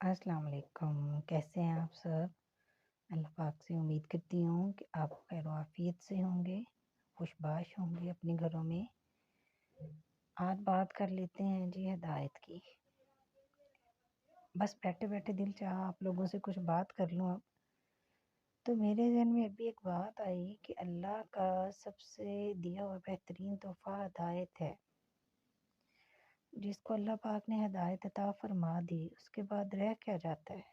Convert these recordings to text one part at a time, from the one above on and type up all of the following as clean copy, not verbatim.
अस्सलाम वालेकुम। कैसे हैं आप सब? अल्लाह पाक से उम्मीद करती हूँ कि आप खैर आफियत से होंगे, खुशबाश होंगे अपने घरों में। आज बात कर लेते हैं जी हिदायत की। बस बैठे-बैठे दिल चाहा आप लोगों से कुछ बात कर लूँ अब। तो मेरे ज़हन में अभी एक बात आई कि अल्लाह का सबसे दिया हुआ बेहतरीन तोहफ़ा हिदायत है। जिसको अल्लाह पाक ने हिदायत अता फ़रमा दी, उसके बाद रह क्या जाता है?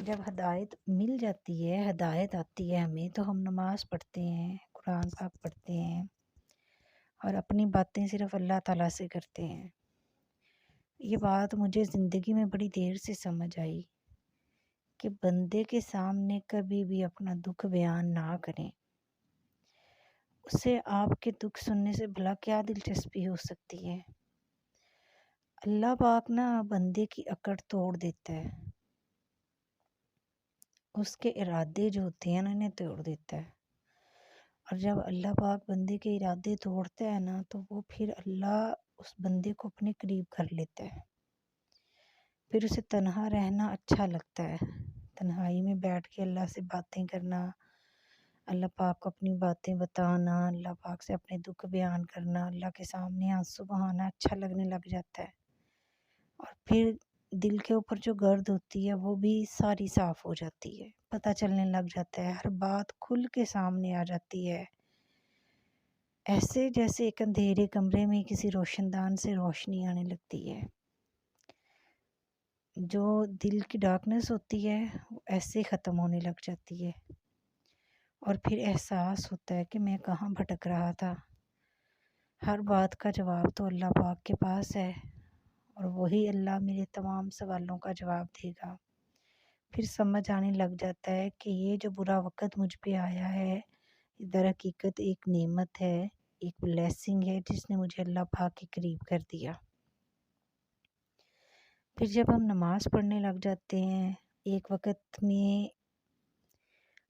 जब हिदायत मिल जाती है, हिदायत आती है हमें, तो हम नमाज़ पढ़ते हैं, कुरान पाक पढ़ते हैं और अपनी बातें सिर्फ़ अल्लाह ताला से करते हैं। ये बात मुझे ज़िंदगी में बड़ी देर से समझ आई कि बंदे के सामने कभी भी अपना दुःख बयान ना करें। उसे आपके दुःख सुनने से भला क्या दिलचस्पी हो सकती है? अल्लाह पाक ना बंदे की अकड़ तोड़ देता है। उसके इरादे जो होते हैं ना, इन्हें तोड़ देता है। और जब अल्लाह पाक बंदे के इरादे तोड़ता है ना, तो वो फिर अल्लाह उस बंदे को अपने करीब कर लेता है। फिर उसे तन्हा रहना अच्छा लगता है। तन्हाई में बैठ के अल्लाह से बातें करना, अल्लाह पाक को अपनी बातें बताना, अल्लाह पाक से अपने दुख बयान करना, अल्लाह के सामने आंसू बहाना अच्छा लगने लग जाता है। और फिर दिल के ऊपर जो गर्द होती है वो भी सारी साफ़ हो जाती है। पता चलने लग जाता है, हर बात खुल के सामने आ जाती है। ऐसे जैसे एक अंधेरे कमरे में किसी रोशनदान से रोशनी आने लगती है। जो दिल की डार्कनेस होती है वो ऐसे ख़त्म होने लग जाती है। और फिर एहसास होता है कि मैं कहाँ भटक रहा था। हर बात का जवाब तो अल्लाह पाक के पास है और वही अल्लाह मेरे तमाम सवालों का जवाब देगा। फिर समझ आने लग जाता है कि ये जो बुरा वक़्त मुझ पे आया है, दर हकीकत एक नेमत है, एक ब्लेसिंग है जिसने मुझे अल्लाह पाक के करीब कर दिया। फिर जब हम नमाज़ पढ़ने लग जाते हैं, एक वक़्त में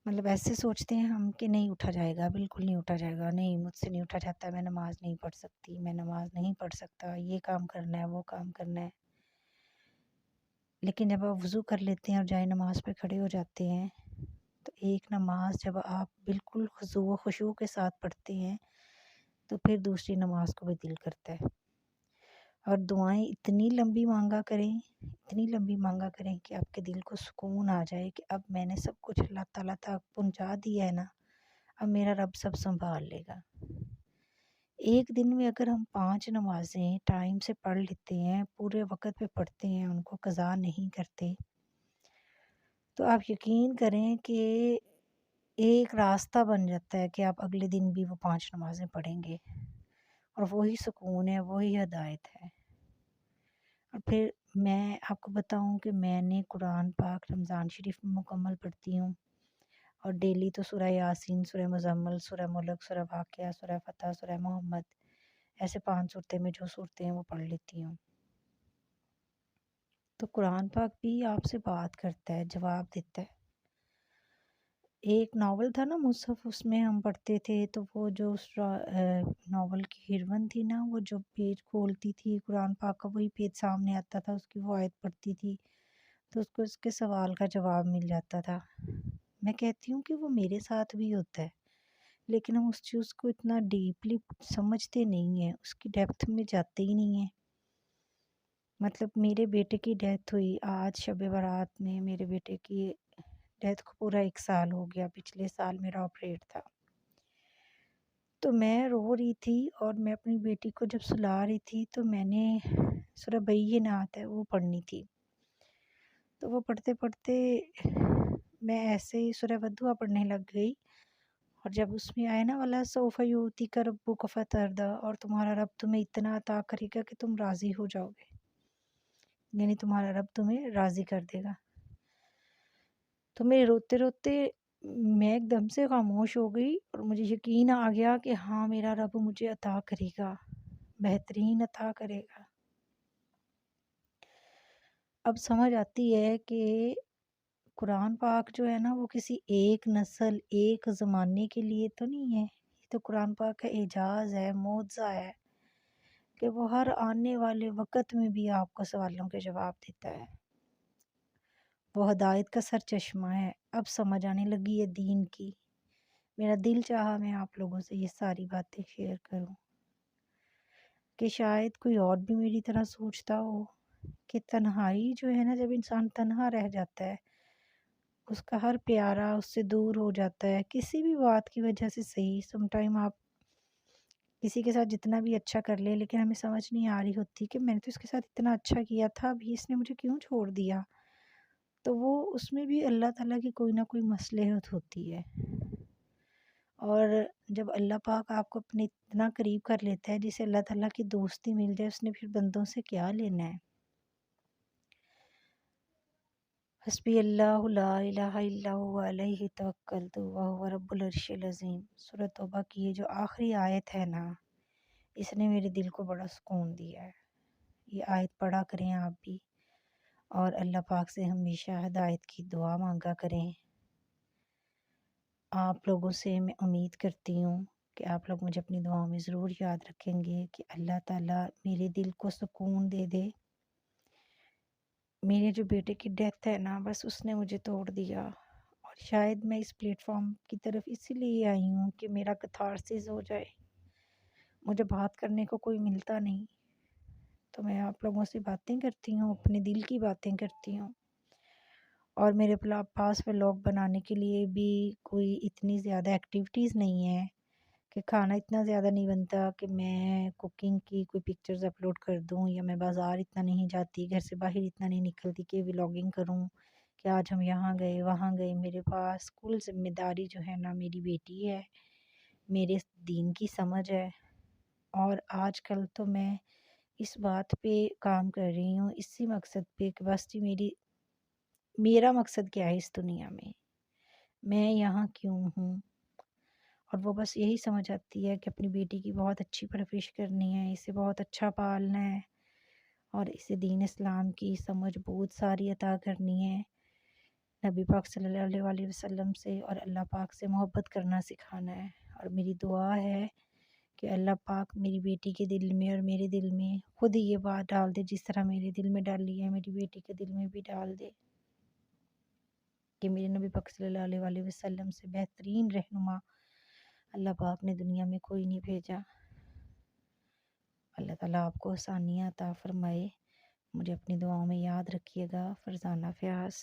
मतलब ऐसे सोचते हैं हम कि नहीं उठा जाएगा, बिल्कुल नहीं उठा जाएगा, नहीं मुझसे नहीं उठा जाता, मैं नमाज़ नहीं पढ़ सकती, मैं नमाज़ नहीं पढ़ सकता, ये काम करना है, वो काम करना है। लेकिन जब आप वज़ू कर लेते हैं और जाए नमाज़ पे खड़े हो जाते हैं, तो एक नमाज़ जब आप बिल्कुल खुशू व खुशू के साथ पढ़ते हैं, तो फिर दूसरी नमाज़ को भी दिल करता है। और दुआएँ इतनी लंबी मांगा करें, इतनी लंबी मांगा करें कि आपके दिल को सुकून आ जाए कि अब मैंने सब कुछ अल्लाह ताला तक पहुँचा दिया है ना, अब मेरा रब सब संभाल लेगा। एक दिन में अगर हम 5 नमाज़ें टाइम से पढ़ लेते हैं, पूरे वक़्त पे पढ़ते हैं, उनको कज़ा नहीं करते, तो आप यकीन करें कि एक रास्ता बन जाता है कि आप अगले दिन भी वो 5 नमाज़ें पढ़ेंगे और वही सुकून है, वही हिदायत है। और फिर मैं आपको बताऊँ कि मैंने कुरान पाक रमज़ान शरीफ में मुकम्मल पढ़ती हूँ और डेली तो सूरह यासीन, सूरह मुज़म्मिल, सूरह मुल्क, सूरह वाक़िया, सूरह फ़तह, सूरह मोहम्मद ऐसे 5 सूरतें में जो सूरतें हैं वो पढ़ लेती हूँ। तो कुरान पाक भी आपसे बात करता है, जवाब देता है। एक नॉवल था ना मुसहफ़, उसमें हम पढ़ते थे, तो वो जो नॉवल की हीरोइन थी ना, वो जो पेज खोलती थी कुरान पाक का वही पेज सामने आता था, उसकी वो आयत पढ़ती थी, तो उसको उसके सवाल का जवाब मिल जाता था। मैं कहती हूँ कि वो मेरे साथ भी होता है, लेकिन हम उस चीज़ को इतना डीपली समझते नहीं हैं, उसकी डेप्थ में जाते ही नहीं हैं। मतलब मेरे बेटे की डेथ हुई आज शब बारात में, मेरे बेटे की डेथ को पूरा 1 साल हो गया, पिछले साल मेरा ऑपरेट था। तो मैं रो रही थी और मैं अपनी बेटी को जब सुला रही थी, तो मैंने सूरह बय्यिनात है वो पढ़नी थी। तो वो पढ़ते-पढ़ते मैं ऐसे ही सूरह वद्दुहा पढ़ने लग गई और जब उसमें आया ना वला सौफ़ युअतिका रब्बुका फ़तरदा, और तुम्हारा रब तुम्हें इतना अता करेगा कि तुम राज़ी हो जाओगे, यानी तुम्हारा रब तुम्हें राज़ी कर देगा। तो मेरे रोते-रोते मैं एकदम से खामोश हो गई और मुझे यकीन आ गया कि हाँ, मेरा रब मुझे अता करेगा, बेहतरीन अता करेगा। अब समझ आती है कि कुरान पाक जो है ना वो किसी एक नस्ल, एक ज़माने के लिए तो नहीं है। ये तो कुरान पाक का एजाज़ है, मुअज़्ज़ा है कि वो हर आने वाले वक़्त में भी आपको सवालों के जवाब देता है। وہ ہدایت کا سر چشمہ ہے۔ اب سمجھ آنے لگی ہے دین کی۔ میرا دل چاہا میں آپ لوگوں سے یہ ساری باتیں شیئر کروں کہ شاید کوئی اور بھی میری طرح سوچتا ہو کہ تنہائی جو ہے نا، جب انسان تنہا رہ جاتا ہے، اس کا ہر پیارا اس سے دور ہو جاتا ہے کسی بھی بات کی وجہ سے صحیح۔ سم ٹائم آپ کسی کے ساتھ جتنا بھی اچھا کر لیں، لیکن ہمیں سمجھ نہیں آ رہی ہوتی کہ میں نے تو اس کے ساتھ اتنا اچھا کیا تھا، ابھی اس نے مجھے کیوں چھوڑ دیا۔ تو وہ اس میں بھی اللہ تعالیٰ کی کوئی نہ کوئی مصلحت ہوتی ہے۔ اور جب اللہ پاک آپ کو اپنے اتنا قریب کر لیتا ہے، جسے اللہ تعالیٰ کی دوستی مل جائے، اس نے پھر بندوں سے کیا لینا ہے۔ حسبی اللہ لا الہ الا هو علیہ توکلت وہو رب العرش العظیم۔ سورۃ توبہ کی یہ جو آخری آیت ہے نا، اس نے میرے دل کو بڑا سکون دیا ہے۔ یہ آیت پڑھا کریں آپ بھی، اور اللہ پاک سے ہمیشہ ہدایت کی دعا مانگا کریں۔ آپ لوگوں سے میں امید کرتی ہوں کہ آپ لوگ مجھے اپنی دعاؤں میں ضرور یاد رکھیں گے کہ اللہ تعالیٰ میرے دل کو سکون دے دے۔ میرے جو بیٹے کی ڈیتھ ہے نا، بس اس نے مجھے توڑ دیا، اور شاید میں اس پلیٹ فارم کی طرف اسی لیے آئی ہوں کہ میرا کتھارسس ہو جائے۔ مجھے بات کرنے کو کوئی ملتا نہیں، تو میں آپ لوگوں سے باتیں کرتی ہوں، اپنے دل کی باتیں کرتی ہوں۔ اور میرے پاس ولاگ بنانے کے لیے بھی کوئی اتنی زیادہ ایکٹیویٹیز نہیں ہے کہ کھانا اتنا زیادہ نہیں بنتا کہ میں کوکنگ کی کوئی پکچرز اپلوڈ کر دوں، یا میں بازار اتنا نہیں جاتی، گھر سے باہر اتنا نہیں نکلتی کہ ولاگنگ کروں کہ آج ہم یہاں گئے وہاں گئے۔ میرے پاس کل ذمہ داری جو ہے نا میری بیٹی ہے، میرے دین کی سمجھ ہے، اور آج کل تو میں اس بات پہ کام کر رہی ہوں، اسی مقصد پہ کہ بس جی میرا مقصد کیا ہے اس دنیا میں یہاں کیوں ہوں۔ اور وہ بس یہی سمجھ آتی ہے کہ اپنی بیٹی کی بہت اچھی پرورش کرنی ہے، اسے بہت اچھا پالنا ہے، اور اسے دین اسلام کی سمجھ بہت ساری عطا کرنی ہے، نبی پاک صلی اللہ علیہ وسلم سے اور اللہ پاک سے محبت کرنا سکھانا ہے۔ اور میری دعا ہے کہ اللہ پاک میری بیٹی کے دل میں اور میرے دل میں خود ہی یہ بات ڈال دے، جس طرح میرے دل میں ڈالی ہے میری بیٹی کے دل میں بھی ڈال دے، کہ میرے نبی پاک صلی اللہ علیہ وسلم سے بہترین رہنما اللہ پاک نے دنیا میں کوئی نہیں بھیجا۔ اللہ تعالیٰ آپ کو آسانیاں عطا فرمائے۔ مجھے اپنی دعاؤں میں یاد رکھیے گا۔ فرزانہ فیاض۔